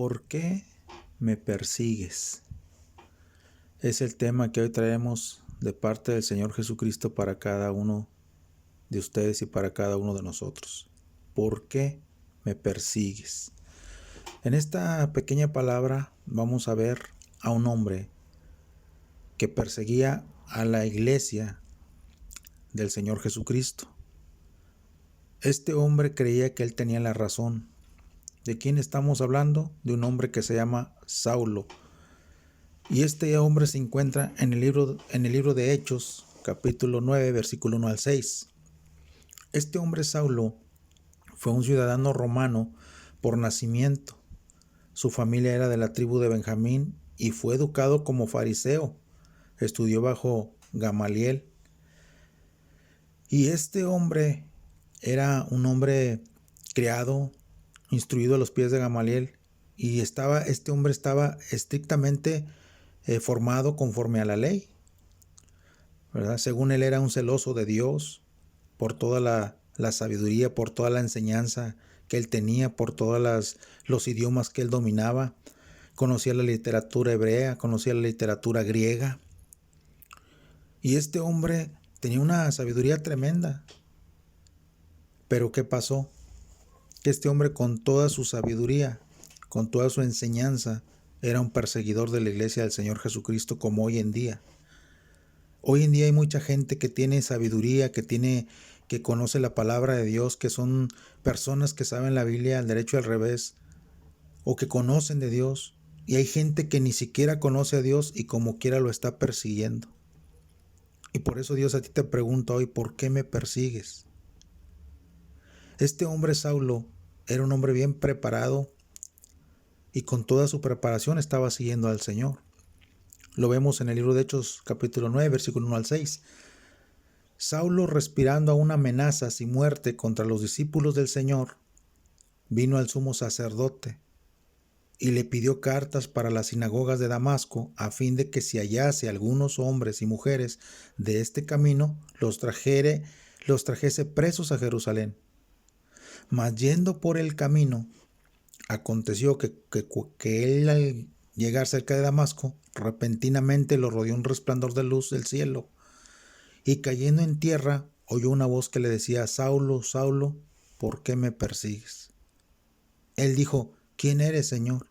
¿Por qué me persigues? Es el tema que hoy traemos de parte del Señor Jesucristo para cada uno de ustedes y para cada uno de nosotros. ¿Por qué me persigues? En esta pequeña palabra vamos a ver a un hombre que perseguía a la iglesia del Señor Jesucristo. Este hombre creía que él tenía la razón. ¿De quién estamos hablando? De un hombre que se llama Saulo. Y este hombre se encuentra en el libro de Hechos, capítulo 9, versículo 1 al 6. Este hombre Saulo fue un ciudadano romano por nacimiento. Su familia era de la tribu de Benjamín y fue educado como fariseo. Estudió bajo Gamaliel. Y este hombre era un hombre criado, instruido a los pies de Gamaliel. Y este hombre estaba estrictamente formado conforme a la ley, ¿verdad? Según él era un celoso de Dios por toda la sabiduría, por toda la enseñanza que él tenía, por todos los idiomas que él dominaba. Conocía la literatura hebrea, conocía la literatura griega. Y este hombre tenía una sabiduría tremenda. Pero ¿qué pasó? Que este hombre, con toda su sabiduría, con toda su enseñanza, era un perseguidor de la iglesia del Señor Jesucristo, como hoy en día. Hoy en día hay mucha gente que tiene sabiduría, que conoce la palabra de Dios, que son personas que saben la Biblia al derecho y al revés, o que conocen de Dios. Y hay gente que ni siquiera conoce a Dios y como quiera lo está persiguiendo. Y por eso Dios a ti te pregunta hoy, ¿por qué me persigues? Este hombre Saulo era un hombre bien preparado y con toda su preparación estaba siguiendo al Señor. Lo vemos en el libro de Hechos capítulo 9, versículo 1 al 6. Saulo, respirando aún amenazas y muerte contra los discípulos del Señor, vino al sumo sacerdote y le pidió cartas para las sinagogas de Damasco, a fin de que si hallase algunos hombres y mujeres de este camino, los trajese presos a Jerusalén. Mas yendo por el camino, aconteció que él, al llegar cerca de Damasco, repentinamente lo rodeó un resplandor de luz del cielo, y cayendo en tierra, oyó una voz que le decía: Saulo, Saulo, ¿por qué me persigues? Él dijo: ¿Quién eres, Señor?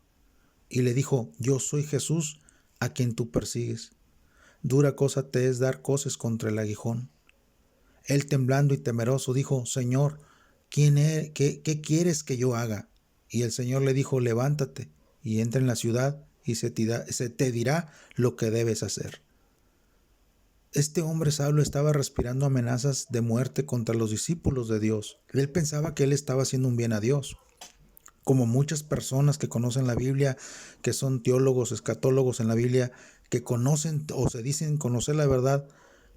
Y le dijo: Yo soy Jesús, a quien tú persigues. Dura cosa te es dar coces contra el aguijón. Él, temblando y temeroso, dijo: Señor, ¿qué quieres que yo haga? Y el Señor le dijo: Levántate y entra en la ciudad, y se te dirá lo que debes hacer. Este hombre Saulo estaba respirando amenazas de muerte contra los discípulos de Dios. Él pensaba que él estaba haciendo un bien a Dios. Como muchas personas que conocen la Biblia, que son teólogos, escatólogos en la Biblia, que conocen o se dicen conocer la verdad,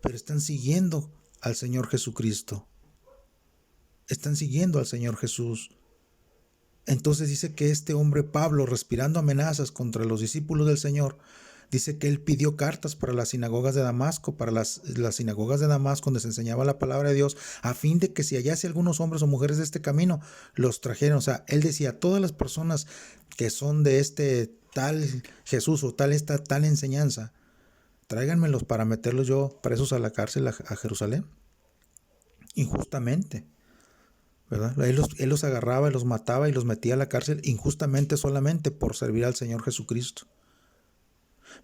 pero están siguiendo al Señor Jesucristo. Están siguiendo al Señor Jesús. Entonces dice que este hombre Pablo, respirando amenazas contra los discípulos del Señor, dice que él pidió cartas para las sinagogas de Damasco, para las sinagogas de Damasco donde se enseñaba la palabra de Dios, a fin de que si hallase algunos hombres o mujeres de este camino, los trajeran. O sea, él decía: todas las personas que son de este tal Jesús o esta tal enseñanza, tráiganmelos para meterlos yo presos a la cárcel a Jerusalén. Injustamente, ¿verdad? Él los agarraba y los mataba y los metía a la cárcel injustamente, solamente por servir al Señor Jesucristo.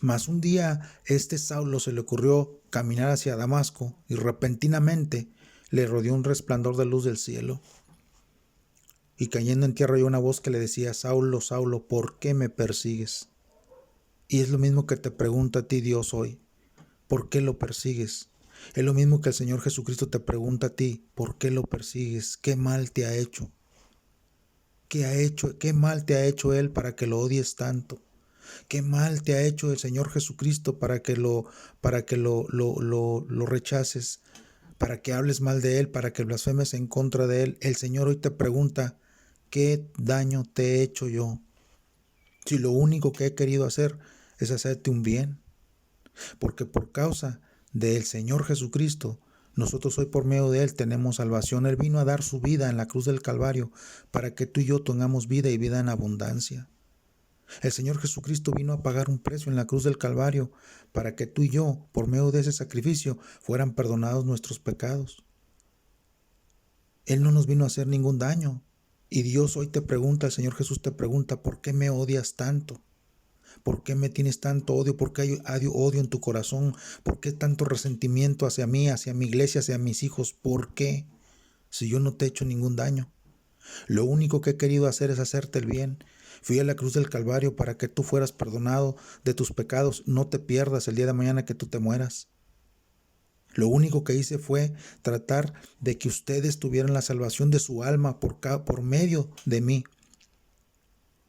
Mas un día este Saulo se le ocurrió caminar hacia Damasco y repentinamente le rodeó un resplandor de luz del cielo. Y cayendo en tierra oyó una voz que le decía: Saulo, Saulo, ¿por qué me persigues? Y es lo mismo que te pregunta a ti Dios hoy: ¿por qué lo persigues? Es lo mismo que el Señor Jesucristo te pregunta a ti: ¿por qué lo persigues? ¿Qué mal te ha hecho? ¿Qué mal te ha hecho Él para que lo odies tanto? ¿Qué mal te ha hecho el Señor Jesucristo para que lo rechaces, para que hables mal de Él, para que blasfemes en contra de Él? El Señor hoy te pregunta: ¿qué daño te he hecho yo? Si lo único que he querido hacer es hacerte un bien. Porque por causa del Señor Jesucristo, nosotros hoy por medio de Él tenemos salvación. Él vino a dar su vida en la cruz del Calvario para que tú y yo tengamos vida y vida en abundancia. El Señor Jesucristo vino a pagar un precio en la cruz del Calvario para que tú y yo, por medio de ese sacrificio, fueran perdonados nuestros pecados. Él no nos vino a hacer ningún daño. Y Dios hoy te pregunta, el Señor Jesús te pregunta, ¿por qué me odias tanto? ¿Por qué me tienes tanto odio? ¿Por qué hay odio en tu corazón? ¿Por qué tanto resentimiento hacia mí, hacia mi iglesia, hacia mis hijos? ¿Por qué? Si yo no te he hecho ningún daño. Lo único que he querido hacer es hacerte el bien. Fui a la cruz del Calvario para que tú fueras perdonado de tus pecados. No te pierdas el día de mañana que tú te mueras. Lo único que hice fue tratar de que ustedes tuvieran la salvación de su alma por medio de mí.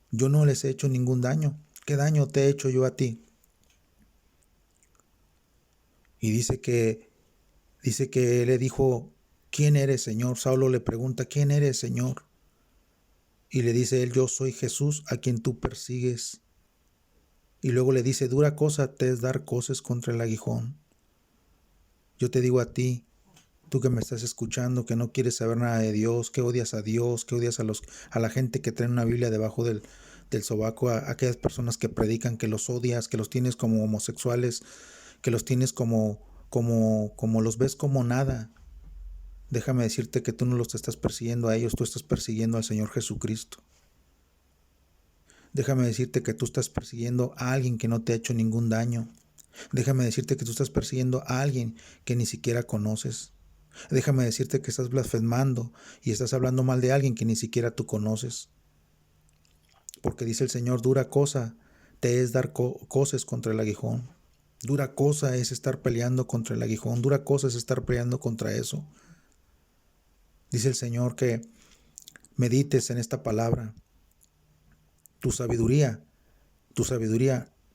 Yo no les he hecho ningún daño. ¿Qué daño te he hecho yo a ti? Y dice que le dijo, ¿quién eres, Señor? Saulo le pregunta, ¿quién eres, Señor? Y le dice él, yo soy Jesús a quien tú persigues. Y luego le dice, dura cosa te es dar coces contra el aguijón. Yo te digo a ti, tú que me estás escuchando, que no quieres saber nada de Dios, que odias a Dios, que odias a la gente que trae una Biblia debajo del sobaco, a aquellas personas que predican que los odias, que los tienes como homosexuales, que los tienes como los ves como nada. Déjame decirte que tú no los estás persiguiendo a ellos, tú estás persiguiendo al Señor Jesucristo. Déjame decirte que tú estás persiguiendo a alguien que no te ha hecho ningún daño. Déjame decirte que tú estás persiguiendo a alguien que ni siquiera conoces. Déjame decirte que estás blasfemando y estás hablando mal de alguien que ni siquiera tú conoces. Porque dice el Señor, dura cosa te es dar coces contra el aguijón. Dura cosa es estar peleando contra el aguijón. Dura cosa es estar peleando contra eso. Dice el Señor que medites en esta palabra. Tu sabiduría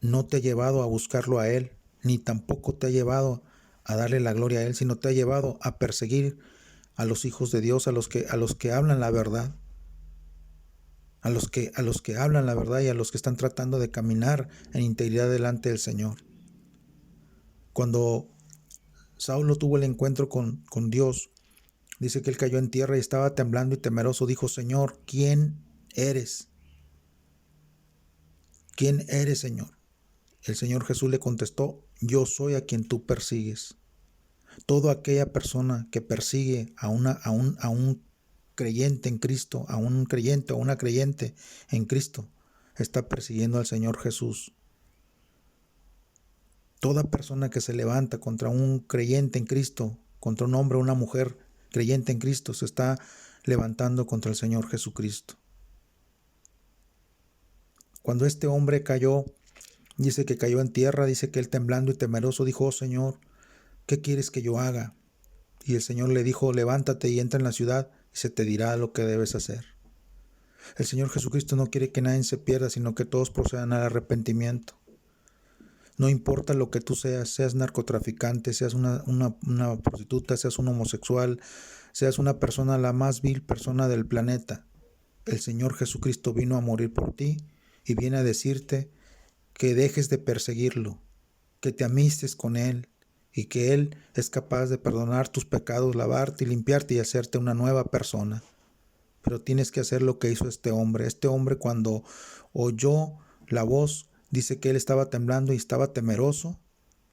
no te ha llevado a buscarlo a Él, ni tampoco te ha llevado a darle la gloria a Él, sino te ha llevado a perseguir a los hijos de Dios, a los que hablan la verdad, a los que hablan la verdad y a los que están tratando de caminar en integridad delante del Señor. Cuando Saulo tuvo el encuentro con Dios, dice que él cayó en tierra y estaba temblando y temeroso. Dijo, Señor, ¿quién eres? ¿Quién eres, Señor? El Señor Jesús le contestó, yo soy a quien tú persigues. Toda aquella persona que persigue a un creyente en Cristo, a un creyente o una creyente en Cristo, está persiguiendo al Señor Jesús. Toda persona que se levanta contra un creyente en Cristo, contra un hombre o una mujer creyente en Cristo, se está levantando contra el Señor Jesucristo. Cuando este hombre cayó, dice que cayó en tierra, dice que él temblando y temeroso dijo, oh Señor, ¿qué quieres que yo haga? Y el Señor le dijo, levántate y entra en la ciudad y se te dirá lo que debes hacer. El Señor Jesucristo no quiere que nadie se pierda, sino que todos procedan al arrepentimiento. No importa lo que tú seas narcotraficante, seas una prostituta, seas un homosexual, seas una persona, la más vil persona del planeta. El Señor Jesucristo vino a morir por ti y viene a decirte que dejes de perseguirlo, que te amistes con Él y que Él es capaz de perdonar tus pecados, lavarte y limpiarte y hacerte una nueva persona. Pero tienes que hacer lo que hizo este hombre. Este hombre cuando oyó la voz, dice que él estaba temblando y estaba temeroso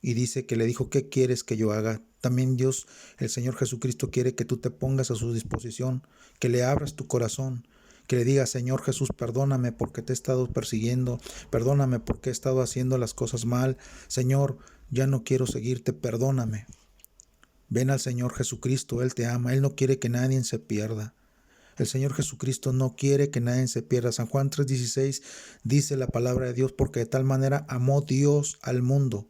y dice que le dijo, ¿qué quieres que yo haga? También Dios, el Señor Jesucristo quiere que tú te pongas a su disposición, que le abras tu corazón, que le digas, Señor Jesús, perdóname porque te he estado persiguiendo, perdóname porque he estado haciendo las cosas mal, Señor, ya no quiero seguirte, perdóname. Ven al Señor Jesucristo, Él te ama, Él no quiere que nadie se pierda. El Señor Jesucristo no quiere que nadie se pierda. San Juan 3:16 dice la palabra de Dios, porque de tal manera amó Dios al mundo,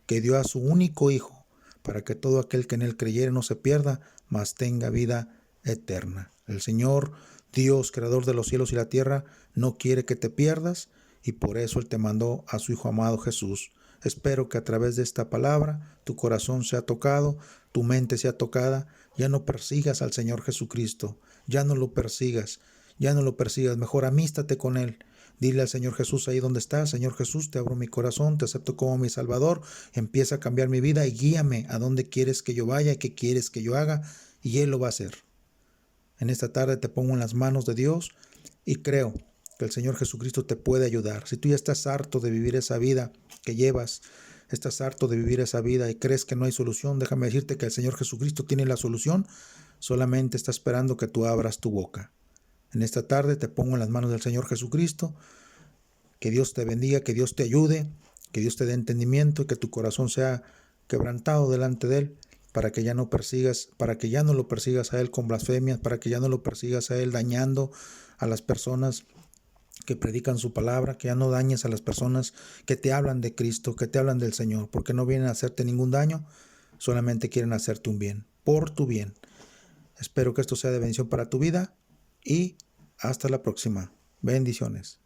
que dio a su único Hijo, para que todo aquel que en Él creyere no se pierda, mas tenga vida eterna. El Señor, Dios, creador de los cielos y la tierra, no quiere que te pierdas y por eso Él te mandó a su Hijo amado Jesús. Espero que a través de esta palabra tu corazón sea tocado, tu mente sea tocada. Ya no persigas al Señor Jesucristo, ya no lo persigas, mejor amístate con Él. Dile al Señor Jesús ahí donde estás, Señor Jesús, te abro mi corazón, te acepto como mi Salvador, empieza a cambiar mi vida y guíame a donde quieres que yo vaya, qué quieres que yo haga, y Él lo va a hacer. En esta tarde te pongo en las manos de Dios y creo que el Señor Jesucristo te puede ayudar. Si tú ya estás harto de vivir esa vida que llevas, estás harto de vivir esa vida y crees que no hay solución, déjame decirte que el Señor Jesucristo tiene la solución, solamente está esperando que tú abras tu boca. En esta tarde te pongo en las manos del Señor Jesucristo. Que Dios te bendiga, que Dios te ayude, que Dios te dé entendimiento y que tu corazón sea quebrantado delante de Él, para que ya no lo persigas a Él con blasfemias, para que ya no lo persigas a Él dañando a las personas que predican su palabra, que ya no dañes a las personas que te hablan de Cristo, que te hablan del Señor, porque no vienen a hacerte ningún daño, solamente quieren hacerte un bien, por tu bien. Espero que esto sea de bendición para tu vida y hasta la próxima. Bendiciones.